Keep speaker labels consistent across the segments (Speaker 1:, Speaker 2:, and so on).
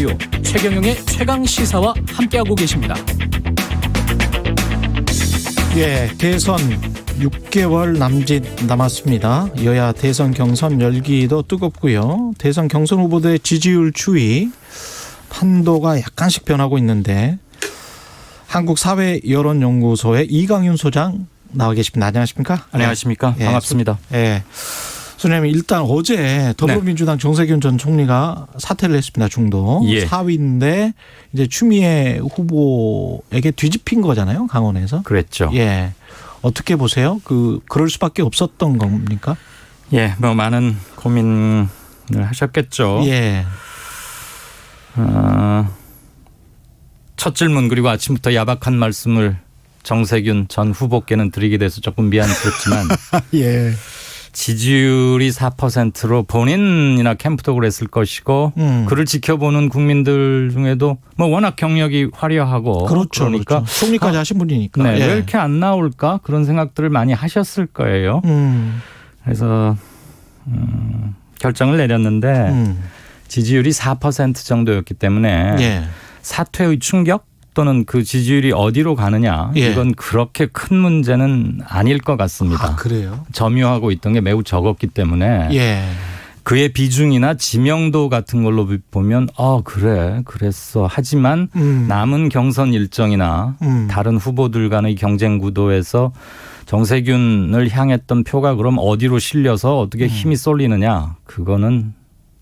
Speaker 1: 라디오 최경영의 최강시사와 함께하고 계십니다.
Speaker 2: 예, 대선 6개월 남짓 남았습니다. 여야 대선 경선 열기도 뜨겁고요. 대선 경선 후보들의 지지율 추이 판도가 약간씩 변하고 있는데 한국사회여론연구소의 이강윤 소장 나와 계십니다. 안녕하십니까?
Speaker 3: 안녕하십니까?
Speaker 2: 예,
Speaker 3: 반갑습니다.
Speaker 2: 예. 소장님, 일단 어제 더불어민주당 정세균 전 총리가 사퇴를 했습니다. 중도.
Speaker 3: 예.
Speaker 2: 4위인데 이제 추미애 후보에게 뒤집힌 거잖아요. 강원에서.
Speaker 3: 그랬죠.
Speaker 2: 예. 어떻게 보세요? 그럴 수밖에 없었던 겁니까?
Speaker 3: 예, 뭐 많은 고민을 하셨겠죠.
Speaker 2: 예.
Speaker 3: 첫 질문 그리고 아침부터 야박한 말씀을 정세균 전 후보께는 드리게 돼서 조금 미안스럽지만
Speaker 2: 예.
Speaker 3: 지지율이 4%로 본인이나 캠프도 그랬을 것이고 그를 지켜보는 국민들 중에도 뭐 워낙 경력이 화려하고
Speaker 2: 그렇죠.
Speaker 3: 그러니까
Speaker 2: 그렇죠. 총리까지 하신 분이니까.
Speaker 3: 네,
Speaker 2: 예.
Speaker 3: 왜 이렇게 안 나올까 그런 생각들을 많이 하셨을 거예요. 그래서 결정을 내렸는데 지지율이 4% 정도였기 때문에
Speaker 2: 예.
Speaker 3: 사퇴의 충격 또는 그 지지율이 어디로 가느냐
Speaker 2: 예.
Speaker 3: 이건 그렇게 큰 문제는 아닐 것 같습니다.
Speaker 2: 아, 그래요?
Speaker 3: 점유하고 있던 게 매우 적었기 때문에
Speaker 2: 예.
Speaker 3: 그의 비중이나 지명도 같은 걸로 보면 그래 그랬어. 하지만 남은 경선 일정이나 다른 후보들 간의 경쟁 구도에서 정세균을 향했던 표가 그럼 어디로 실려서 어떻게 힘이 쏠리느냐 그거는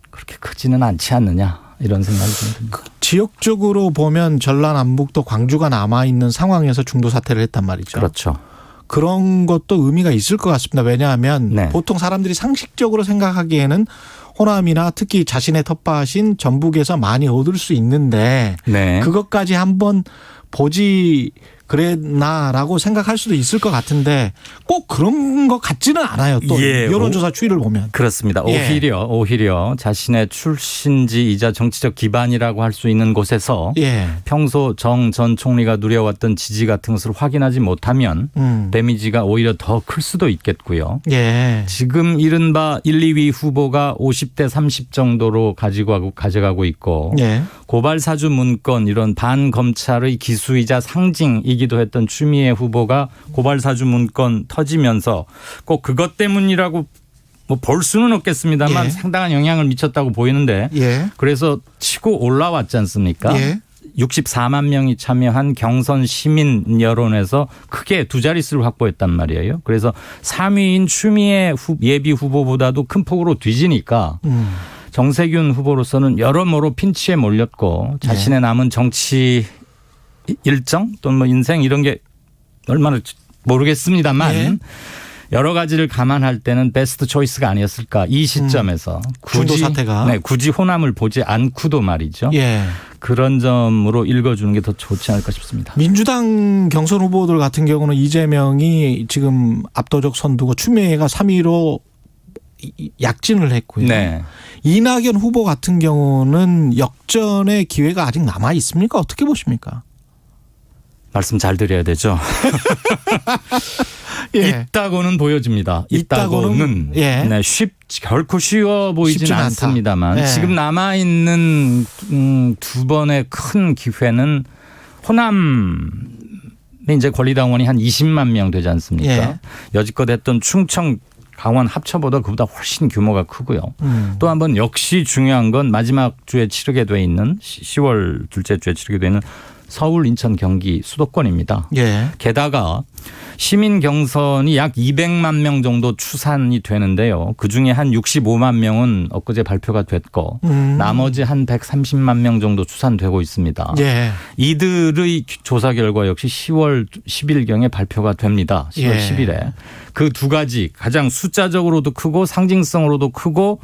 Speaker 3: 그렇게 크지는 않지 않느냐 이런 생각이 듭니다.
Speaker 2: 지역적으로 보면 전라 남북도 광주가 남아있는 상황에서 중도 사퇴를 했단 말이죠.
Speaker 3: 그렇죠.
Speaker 2: 그런 것도 의미가 있을 것 같습니다. 왜냐하면
Speaker 3: 네.
Speaker 2: 보통 사람들이 상식적으로 생각하기에는 호남이나 특히 자신의 텃밭인 전북에서 많이 얻을 수 있는데
Speaker 3: 네.
Speaker 2: 그것까지 한번 보지 그랬나라고 생각할 수도 있을 것 같은데 꼭 그런 것 같지는 않아요. 또
Speaker 3: 예,
Speaker 2: 여론조사 추이를 보면.
Speaker 3: 그렇습니다.
Speaker 2: 예.
Speaker 3: 오히려 자신의 출신지이자 정치적 기반이라고 할 수 있는 곳에서
Speaker 2: 예.
Speaker 3: 평소 정 전 총리가 누려왔던 지지 같은 것을 확인하지 못하면 데미지가 오히려 더 클 수도 있겠고요.
Speaker 2: 예.
Speaker 3: 지금 이른바 1, 2위 후보가 50대 30 정도로 가져가고 있고
Speaker 2: 예.
Speaker 3: 고발사주 문건 이런 반검찰의 기수이자 상징이기도 했던 추미애 후보가 고발사주 문건 터지면서 꼭 그것 때문이라고 뭐 볼 수는 없겠습니다만
Speaker 2: 예.
Speaker 3: 상당한 영향을 미쳤다고 보이는데
Speaker 2: 예.
Speaker 3: 그래서 치고 올라왔지 않습니까?
Speaker 2: 예.
Speaker 3: 64만 명이 참여한 경선 시민 여론에서 크게 두 자릿수를 확보했단 말이에요. 그래서 3위인 추미애 예비 후보보다도 큰 폭으로 뒤지니까 정세균 후보로서는 여러모로 핀치에 몰렸고 자신의 남은 정치 일정 또는 뭐 인생 이런 게 얼마나 모르겠습니다만
Speaker 2: 예.
Speaker 3: 여러 가지를 감안할 때는 베스트 초이스가 아니었을까 이 시점에서
Speaker 2: 중도 사태가.
Speaker 3: 네, 굳이 호남을 보지 않고도 말이죠.
Speaker 2: 예.
Speaker 3: 그런 점으로 읽어주는 게 더 좋지 않을까 싶습니다.
Speaker 2: 민주당 경선 후보들 같은 경우는 이재명이 지금 압도적 선두고 추미애가 3위로 약진을 했고요.
Speaker 3: 네.
Speaker 2: 이낙연 후보 같은 경우는 역전의 기회가 아직 남아 있습니까? 어떻게 보십니까?
Speaker 3: 말씀 잘 드려야 되죠.
Speaker 2: 예.
Speaker 3: 있다고는 보여집니다. 있다고는.
Speaker 2: 예.
Speaker 3: 네, 결코 쉬워 보이진
Speaker 2: 쉽진 않다.
Speaker 3: 않습니다만
Speaker 2: 예.
Speaker 3: 지금 남아있는 두 번의 큰 기회는 호남에 이제 권리당원이 한 20만 명 되지 않습니까?
Speaker 2: 예.
Speaker 3: 여지껏 했던 충청 강원 합쳐보다 그보다 훨씬 규모가 크고요. 또 한 번 역시 중요한 건 마지막 주에 치르게 돼 있는 10월 둘째 주에 치르게 되는 서울, 인천, 경기 수도권입니다.
Speaker 2: 예.
Speaker 3: 게다가 시민 경선이 약 200만 명 정도 추산이 되는데요. 그중에 한 65만 명은 엊그제 발표가 됐고 나머지 한 130만 명 정도 추산되고 있습니다.
Speaker 2: 예.
Speaker 3: 이들의 조사 결과 역시 10월 10일경에 발표가 됩니다. 10월
Speaker 2: 예.
Speaker 3: 10일에. 그 두 가지 가장 숫자적으로도 크고 상징성으로도 크고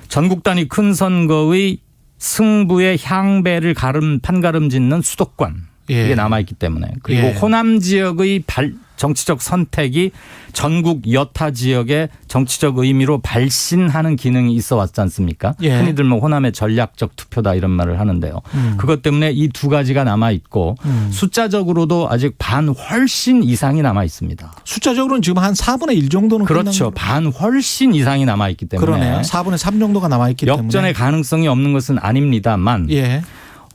Speaker 3: 전국 단위 큰 선거의 승부의 향배를 판가름 짓는 수도권
Speaker 2: 예.
Speaker 3: 그게 남아있기 때문에. 그리고
Speaker 2: 예.
Speaker 3: 호남 지역의 정치적 선택이 전국 여타 지역의 정치적 의미로 발신하는 기능이 있어 왔지 않습니까?
Speaker 2: 예.
Speaker 3: 흔히들 뭐 호남의 전략적 투표다 이런 말을 하는데요. 그것 때문에 이 두 가지가 남아있고 숫자적으로도 아직 반 훨씬 이상이 남아있습니다.
Speaker 2: 숫자적으로는 지금 한 4분의 1 정도는
Speaker 3: 그렇죠. 반 훨씬 이상이 남아있기 때문에.
Speaker 2: 그러네요. 4분의 3 정도가 남아있기 때문에.
Speaker 3: 역전의 가능성이 없는 것은 아닙니다만
Speaker 2: 예.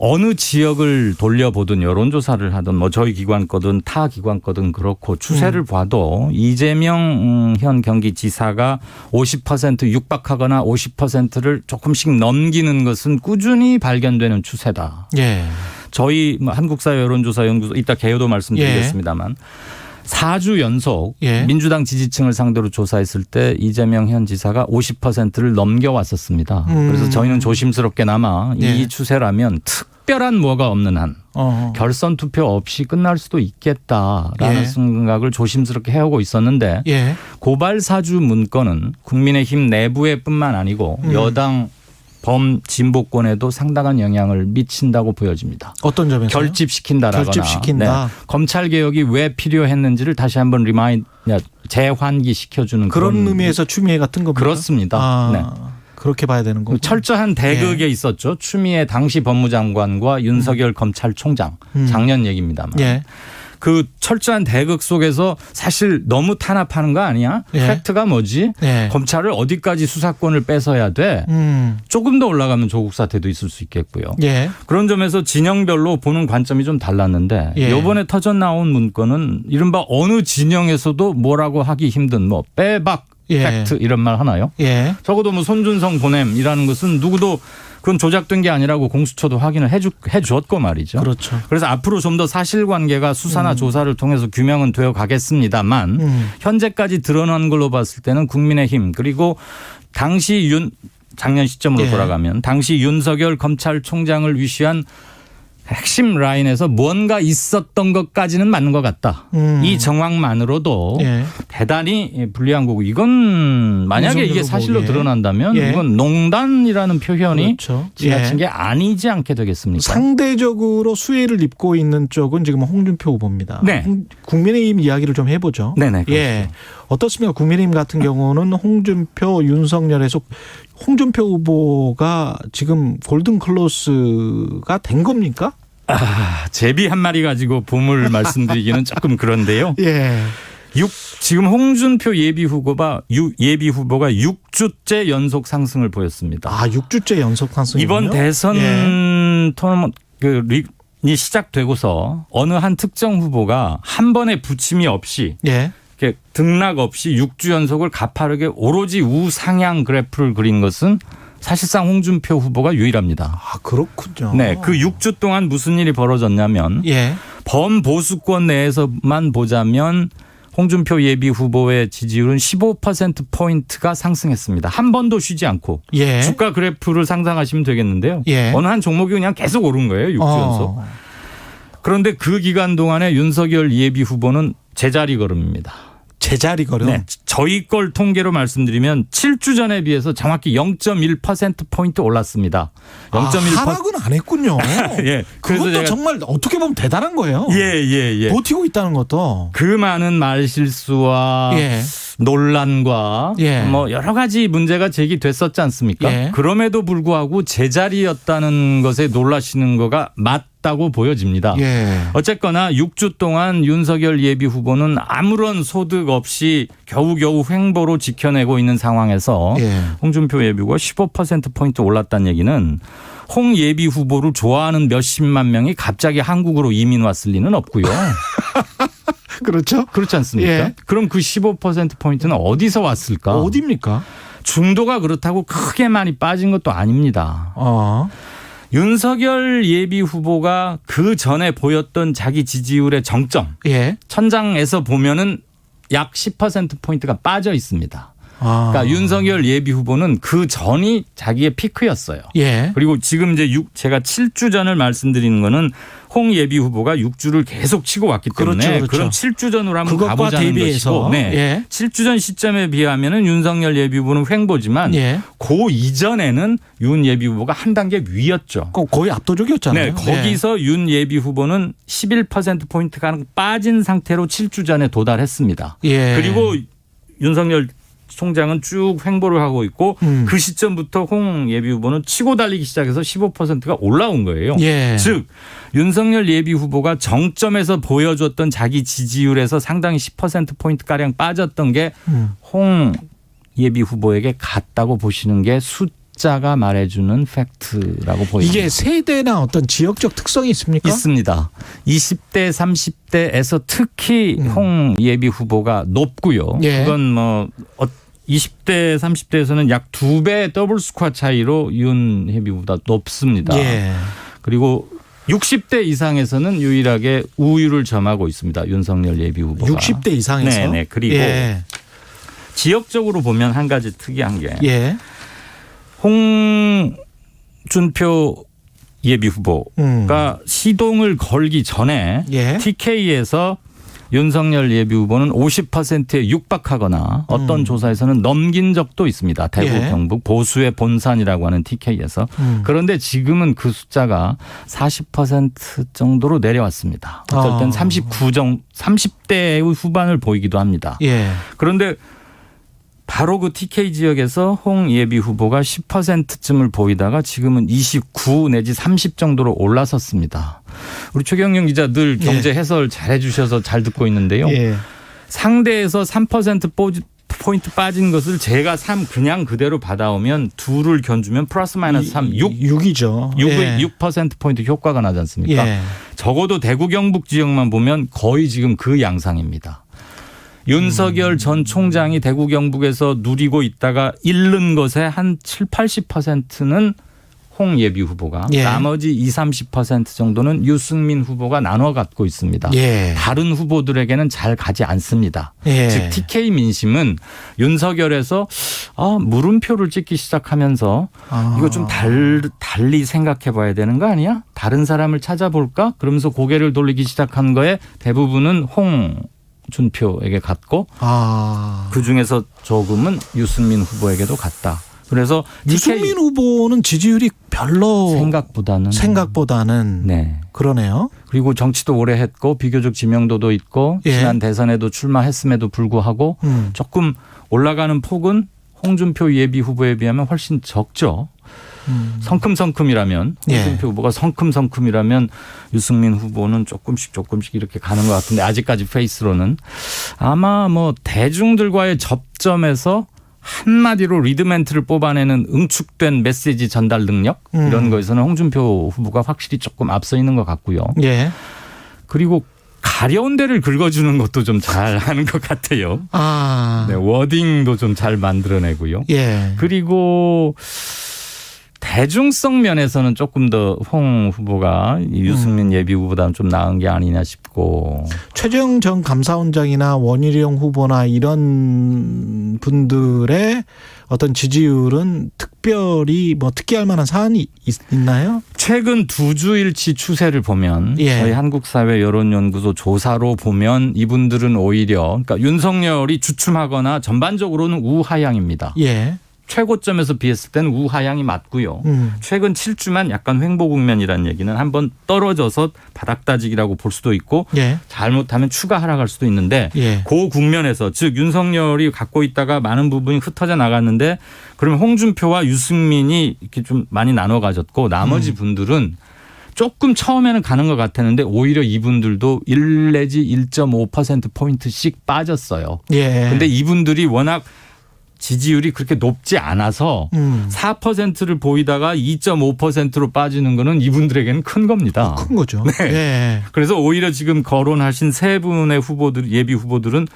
Speaker 3: 어느 지역을 돌려보든 여론조사를 하든 뭐 저희 기관 거든 타 기관 거든 그렇고 추세를 봐도 이재명 현 경기지사가 50% 육박하거나 50%를 조금씩 넘기는 것은 꾸준히 발견되는 추세다.
Speaker 2: 예.
Speaker 3: 저희 한국사회 여론조사연구소 이따 개요도 말씀드리겠습니다만 4주 연속
Speaker 2: 예.
Speaker 3: 민주당 지지층을 상대로 조사했을 때 이재명 현 지사가 50%를 넘겨왔었습니다. 그래서 저희는 조심스럽게나마
Speaker 2: 예.
Speaker 3: 이 추세라면 특별한 뭐가 없는 한 결선 투표 없이 끝날 수도 있겠다라는
Speaker 2: 예.
Speaker 3: 생각을 조심스럽게 해오고 있었는데
Speaker 2: 예.
Speaker 3: 고발 사주 문건은 국민의힘 내부에 뿐만 아니고 여당 범진보권에도 상당한 영향을 미친다고 보여집니다.
Speaker 2: 어떤 점에서요?
Speaker 3: 결집시킨다라거나
Speaker 2: 결집시킨다.
Speaker 3: 네. 검찰 개혁이 왜 필요했는지를 다시 한번 재환기시켜주는
Speaker 2: 그런 의미에서 추미애 같은 겁니까?
Speaker 3: 그렇습니다.
Speaker 2: 아,
Speaker 3: 네.
Speaker 2: 그렇게 봐야 되는 거고.
Speaker 3: 철저한 대극에 있었죠. 추미애 당시 법무장관과 윤석열 검찰총장 작년 얘기입니다만.
Speaker 2: 예.
Speaker 3: 그 철저한 대극 속에서 사실 너무 탄압하는 거 아니야?
Speaker 2: 예.
Speaker 3: 팩트가 뭐지?
Speaker 2: 예.
Speaker 3: 검찰을 어디까지 수사권을 뺏어야 돼? 조금 더 올라가면 조국 사태도 있을 수 있겠고요.
Speaker 2: 예.
Speaker 3: 그런 점에서 진영별로 보는 관점이 좀 달랐는데
Speaker 2: 예.
Speaker 3: 이번에 터져 나온 문건은 이른바 어느 진영에서도 뭐라고 하기 힘든 뭐 빼박
Speaker 2: 예.
Speaker 3: 팩트 이런 말 하나요?
Speaker 2: 예.
Speaker 3: 적어도 뭐 손준성 보냄이라는 것은 누구도 그건 조작된 게 아니라고 공수처도 확인을 해주었고 말이죠.
Speaker 2: 그렇죠.
Speaker 3: 그래서 앞으로 좀 더 사실관계가 수사나 조사를 통해서 규명은 되어 가겠습니다만 현재까지 드러난 걸로 봤을 때는 국민의힘 그리고 당시 작년 시점으로
Speaker 2: 예.
Speaker 3: 돌아가면 당시 윤석열 검찰총장을 위시한 핵심 라인에서 뭔가 있었던 것까지는 맞는 것 같다. 이 정황만으로도
Speaker 2: 예.
Speaker 3: 대단히 불리한 거고 이건 만약에 이게 사실로
Speaker 2: 보기에.
Speaker 3: 드러난다면
Speaker 2: 예.
Speaker 3: 이건 농단이라는 표현이
Speaker 2: 그렇죠.
Speaker 3: 지나친
Speaker 2: 예.
Speaker 3: 게 아니지 않게 되겠습니까?
Speaker 2: 상대적으로 수혜를 입고 있는 쪽은 지금 홍준표 후보입니다.
Speaker 3: 네.
Speaker 2: 국민의힘 이야기를 좀 해보죠.
Speaker 3: 네네. 그렇죠.
Speaker 2: 예. 어떻습니까? 국민의힘 같은 경우는 홍준표, 윤석열에서 홍준표 후보가 지금 골든클로스가 된 겁니까?
Speaker 3: 제비 한 마리 가지고 봄을 말씀드리기는 조금 그런데요.
Speaker 2: 예.
Speaker 3: 지금 홍준표 예비 후보가 6주째 연속 상승을 보였습니다.
Speaker 2: 아, 6주째 연속 상승이군요.
Speaker 3: 이번 대선 토너먼트이 시작되고서 어느 한 특정 후보가 한 번의 부침이 없이
Speaker 2: 예.
Speaker 3: 이렇게 등락 없이 6주 연속을 가파르게 오로지 우상향 그래프를 그린 것은 사실상 홍준표 후보가 유일합니다.
Speaker 2: 아, 그렇군요.
Speaker 3: 네, 그 6주 동안 무슨 일이 벌어졌냐면
Speaker 2: 예.
Speaker 3: 범보수권 내에서만 보자면 홍준표 예비 후보의 지지율은 15%포인트가 상승했습니다. 한 번도 쉬지 않고.
Speaker 2: 예.
Speaker 3: 주가 그래프를 상상하시면 되겠는데요.
Speaker 2: 예.
Speaker 3: 어느 한 종목이 그냥 계속 오른 거예요. 6주 연속. 그런데 그 기간 동안에 윤석열 예비 후보는 제자리 걸음입니다.
Speaker 2: 제자리 걸음.
Speaker 3: 네. 저희 걸 통계로 말씀드리면 7주 전에 비해서 정확히 0.1%포인트 올랐습니다. 0.1%.
Speaker 2: 하락은 안 했군요.
Speaker 3: 예. 그래서
Speaker 2: 그것도
Speaker 3: 제가
Speaker 2: 정말 어떻게 보면 대단한 거예요.
Speaker 3: 예.
Speaker 2: 버티고 있다는 것도.
Speaker 3: 그 많은 말실수와
Speaker 2: 예.
Speaker 3: 논란과
Speaker 2: 예.
Speaker 3: 뭐 여러 가지 문제가 제기됐었지 않습니까?
Speaker 2: 예.
Speaker 3: 그럼에도 불구하고 제자리였다는 것에 놀라시는 거가 맞다고 보여집니다.
Speaker 2: 예.
Speaker 3: 어쨌거나 6주 동안 윤석열 예비 후보는 아무런 소득 없이 겨우겨우 횡보로 지켜내고 있는 상황에서
Speaker 2: 예.
Speaker 3: 홍준표 예비가 15%포인트 올랐다는 얘기는 홍 예비 후보를 좋아하는 몇십만 명이 갑자기 한국으로 이민 왔을 리는 없고요.
Speaker 2: 그렇죠.
Speaker 3: 그렇지 않습니까?
Speaker 2: 예.
Speaker 3: 그럼 그 15%포인트는 어디서 왔을까?
Speaker 2: 어디입니까?
Speaker 3: 중도가 그렇다고 크게 많이 빠진 것도 아닙니다. 윤석열 예비 후보가 그 전에 보였던 자기 지지율의 정점
Speaker 2: 예.
Speaker 3: 천장에서 보면은 약 10%포인트가 빠져 있습니다. 그러니까 윤석열 예비 후보는 그 전이 자기의 피크였어요.
Speaker 2: 예.
Speaker 3: 그리고 지금 이제 제가 7주 전을 말씀드리는 거는 홍 예비 후보가 6주를 계속 치고 왔기 때문에
Speaker 2: 그렇죠.
Speaker 3: 그럼 7주 전으로 한번
Speaker 2: 그것과
Speaker 3: 가보자는
Speaker 2: 대비해서.
Speaker 3: 것이고 네.
Speaker 2: 예.
Speaker 3: 7주 전 시점에 비하면은 윤석열 예비 후보는 횡보지만
Speaker 2: 예.
Speaker 3: 그 이전에는 윤 예비 후보가 한 단계 위였죠.
Speaker 2: 거의 압도적이었잖아요.
Speaker 3: 네, 거기서 윤 예비 후보는 11%포인트가 빠진 상태로 7주 전에 도달했습니다.
Speaker 2: 예.
Speaker 3: 그리고 윤석열 총장은 쭉 횡보를 하고 있고 그 시점부터 홍 예비 후보는 치고 달리기 시작해서 15%가 올라온 거예요.
Speaker 2: 예.
Speaker 3: 즉 윤석열 예비 후보가 정점에서 보여줬던 자기 지지율에서 상당히 10%포인트가량 빠졌던 게 홍 예비 후보에게 같다고 보시는 게 숫자가 말해주는 팩트라고 보입니다.
Speaker 2: 이게 세대나 어떤 지역적 특성이 있습니까?
Speaker 3: 있습니다. 20대, 30대에서 특히 홍 예비 후보가 높고요.
Speaker 2: 예.
Speaker 3: 그건 뭐 20대, 30대에서는 약 2배 더블 스코어 차이로 윤 예비 후보다 높습니다.
Speaker 2: 예.
Speaker 3: 그리고 60대 이상에서는 유일하게 우위를 점하고 있습니다. 윤석열 예비 후보가.
Speaker 2: 60대 이상에서.
Speaker 3: 네네. 그리고
Speaker 2: 예.
Speaker 3: 지역적으로 보면 한 가지 특이한 게
Speaker 2: 예.
Speaker 3: 홍준표 예비 후보가 시동을 걸기 전에
Speaker 2: 예.
Speaker 3: TK에서 윤석열 예비 후보는 50%에 육박하거나 어떤 조사에서는 넘긴 적도 있습니다. 대구,
Speaker 2: 예.
Speaker 3: 경북 보수의 본산이라고 하는 TK에서. 그런데 지금은 그 숫자가 40% 정도로 내려왔습니다. 어떨 땐 30대의 후반을 보이기도 합니다.
Speaker 2: 예.
Speaker 3: 그런데 바로 그 TK 지역에서 홍 예비 후보가 10%쯤을 보이다가 지금은 29 내지 30 정도로 올라섰습니다. 우리 최경영 기자 늘 경제 해설 잘 해주셔서 잘 듣고 있는데요.
Speaker 2: 예.
Speaker 3: 상대에서 3%포인트 빠진 것을 제가 그냥 그대로 받아오면 2를 견주면 플러스 마이너스 3,
Speaker 2: 6이죠.
Speaker 3: 6%포인트 효과가 나지 않습니까?
Speaker 2: 예.
Speaker 3: 적어도 대구 경북 지역만 보면 거의 지금 그 양상입니다. 윤석열 전 총장이 대구 경북에서 누리고 있다가 잃는 것의 한 7, 80%는 홍 예비 후보가
Speaker 2: 예.
Speaker 3: 나머지 20, 30% 정도는 유승민 후보가 나눠 갖고 있습니다.
Speaker 2: 예.
Speaker 3: 다른 후보들에게는 잘 가지 않습니다.
Speaker 2: 예.
Speaker 3: 즉 TK 민심은 윤석열에서 물음표를 찍기 시작하면서 이거 좀 달리 생각해 봐야 되는 거 아니야? 다른 사람을 찾아볼까? 그러면서 고개를 돌리기 시작한 거에 대부분은 홍준표에게 갔고 그중에서 조금은 유승민 후보에게도 갔다. 그래서
Speaker 2: 유승민 후보는 지지율이 별로 생각보다는
Speaker 3: 네.
Speaker 2: 그러네요.
Speaker 3: 그리고 정치도 오래 했고 비교적 지명도도 있고
Speaker 2: 예.
Speaker 3: 지난 대선에도 출마했음에도 불구하고 조금 올라가는 폭은 홍준표 예비 후보에 비하면 훨씬 적죠. 성큼성큼이라면 홍준표 후보가 성큼성큼이라면 유승민 후보는 조금씩 이렇게 가는 것 같은데 아직까지 페이스로는 아마 뭐 대중들과의 접점에서 한마디로 리드멘트를 뽑아내는 응축된 메시지 전달 능력 이런 거에서는 홍준표 후보가 확실히 조금 앞서 있는 것 같고요.
Speaker 2: 예.
Speaker 3: 그리고 가려운 데를 긁어주는 것도 좀 잘 하는 것 같아요. 네, 워딩도 좀 잘 만들어내고요.
Speaker 2: 예.
Speaker 3: 그리고 대중성 면에서는 조금 더 홍 후보가 유승민 예비 후보보다는 좀 나은 게 아니냐 싶고.
Speaker 2: 최재형 전 감사원장이나 원희룡 후보나 이런 분들의 어떤 지지율은 특별히 특기할 만한 사안이 있나요?
Speaker 3: 최근 2주일치 추세를 보면 저희 한국사회 여론연구소 조사로 보면 이분들은 오히려 그러니까 윤석열이 주춤하거나 전반적으로는 우하향입니다.
Speaker 2: 예.
Speaker 3: 최고점에서 비했을 때는 우하향이 맞고요. 최근 7주만 약간 횡보 국면이라는 얘기는 한번 떨어져서 바닥 다지기라고 볼 수도 있고 잘못하면 추가 하락할 수도 있는데 그 국면에서 즉 윤석열이 갖고 있다가 많은 부분이 흩어져 나갔는데 그러면 홍준표와 유승민이 이렇게 좀 많이 나눠 가졌고 나머지 분들은 조금 처음에는 가는 것 같았는데 오히려 이분들도 1 내지 1.5%포인트씩 빠졌어요. 그런데 이분들이 워낙 지지율이 그렇게 높지 않아서 4%를 보이다가 2.5%로 빠지는 거는 이분들에게는 큰 겁니다.
Speaker 2: 큰 거죠.
Speaker 3: 네. 그래서 오히려 지금 거론하신 세 분의 후보들, 예비 후보들은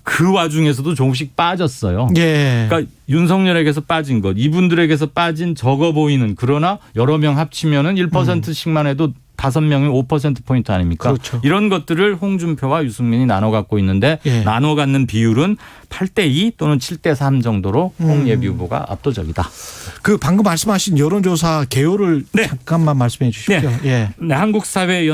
Speaker 3: 그 와중에서도 조금씩 빠졌어요. 그러니까 윤석열에게서 빠진 것, 이분들에게서 빠진 적어 보이는 그러나 여러 명 합치면은 1%씩만 해도 5명이 5%포인트 아닙니까?
Speaker 2: 그렇죠.
Speaker 3: 이런 것들을 홍준표와 유승민이 나눠 갖고 있는데
Speaker 2: 예.
Speaker 3: 나눠 갖는 비율은 8대2 또는 7대3 정도로 홍 예비 후보가 압도적이다.
Speaker 2: 그 방금 말씀하신 여론조사 개요를
Speaker 3: 네.
Speaker 2: 잠깐만 말씀해 주십시오.
Speaker 3: 네.
Speaker 2: 예.
Speaker 3: 네, 한국사회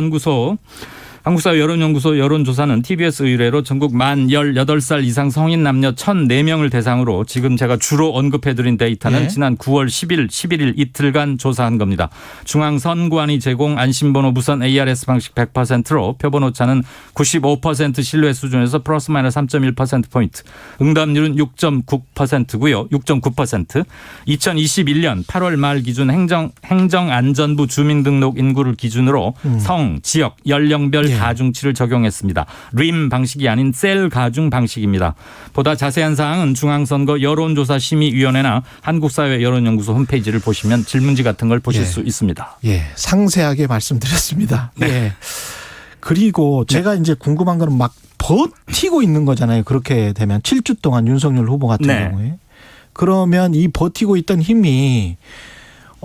Speaker 3: 여론연구소 여론조사는 TBS 의뢰로 전국 만 18살 이상 성인 남녀 1,004명을 대상으로 지금 제가 주로 언급해드린 데이터는
Speaker 2: 예.
Speaker 3: 지난 9월 10일, 11일 이틀간 조사한 겁니다. 중앙선관위 제공 안심번호 무선 ARS 방식 100%로 표본 오차는 95% 신뢰 수준에서 플러스 마이너스 3.1%포인트, 응답률은 6.9%고요. 6.9%. 2021년 8월 말 기준 행정안전부 주민등록 인구를 기준으로 성, 지역, 연령별
Speaker 2: 예.
Speaker 3: 가중치를 적용했습니다. 림 방식이 아닌 셀 가중 방식입니다. 보다 자세한 사항은 중앙선거 여론조사심의위원회나 한국사회 여론연구소 홈페이지를 보시면 질문지 같은 걸 보실
Speaker 2: 예.
Speaker 3: 수 있습니다.
Speaker 2: 예. 상세하게 말씀드렸습니다.
Speaker 3: 네.
Speaker 2: 예. 그리고 제가 이제 궁금한 거는 막 버티고 있는 거잖아요. 그렇게 되면 7주 동안 윤석열 후보 같은
Speaker 3: 네.
Speaker 2: 경우에. 그러면 이 버티고 있던 힘이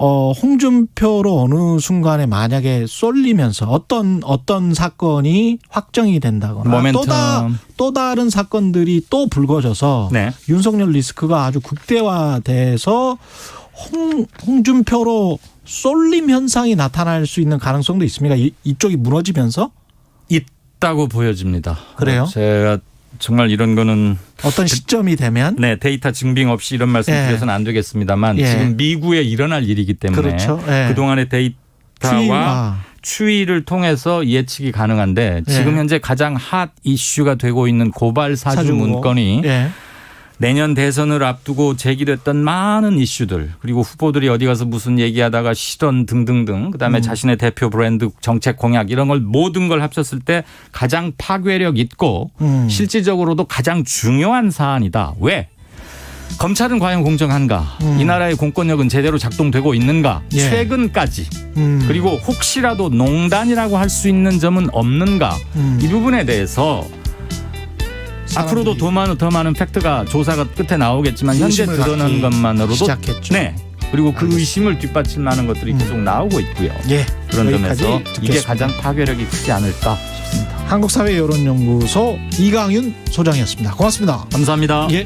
Speaker 2: 홍준표로 어느 순간에 만약에 쏠리면서 어떤 사건이 확정이 된다거나
Speaker 3: 모멘텀.
Speaker 2: 또 다른 사건들이 또 불거져서
Speaker 3: 네.
Speaker 2: 윤석열 리스크가 아주 극대화돼서 홍준표로 쏠림 현상이 나타날 수 있는 가능성도 있습니까? 이쪽이 무너지면서?
Speaker 3: 있다고 보여집니다.
Speaker 2: 그래요?
Speaker 3: 제가 정말 이런 거는
Speaker 2: 어떤 시점이 되면?
Speaker 3: 네, 데이터 증빙 없이 이런 말씀
Speaker 2: 예.
Speaker 3: 드려서는 안 되겠습니다만
Speaker 2: 예.
Speaker 3: 지금 미국에 일어날 일이기 때문에
Speaker 2: 그렇죠. 예.
Speaker 3: 그동안의 데이터와 추이를 통해서 예측이 가능한데 지금
Speaker 2: 예.
Speaker 3: 현재 가장 핫 이슈가 되고 있는 고발 사주 문건이
Speaker 2: 예.
Speaker 3: 내년 대선을 앞두고 제기됐던 많은 이슈들 그리고 후보들이 어디 가서 무슨 얘기하다가 실언 등등등 그다음에 자신의 대표 브랜드 정책 공약 이런 걸 모든 걸 합쳤을 때 가장 파괴력 있고 실질적으로도 가장 중요한 사안이다. 왜? 검찰은 과연 공정한가? 이 나라의 공권력은 제대로 작동되고 있는가?
Speaker 2: 예.
Speaker 3: 최근까지. 그리고 혹시라도 농단이라고 할 수 있는 점은 없는가? 이 부분에 대해서 앞으로도 더 많은 팩트가 조사가 끝에 나오겠지만 현재
Speaker 2: 의심을
Speaker 3: 드러난
Speaker 2: 갖기
Speaker 3: 것만으로도
Speaker 2: 시작했죠.
Speaker 3: 네. 그리고 그
Speaker 2: 알겠습니다.
Speaker 3: 의심을 뒷받칠 만한 것들이 계속 나오고 있고요.
Speaker 2: 예.
Speaker 3: 그런
Speaker 2: 여기까지
Speaker 3: 점에서
Speaker 2: 듣겠습니다.
Speaker 3: 이게 가장 파괴력이 크지 않을까 싶습니다.
Speaker 2: 한국사회여론연구소 이강윤 소장이었습니다. 고맙습니다.
Speaker 3: 감사합니다.
Speaker 2: 예.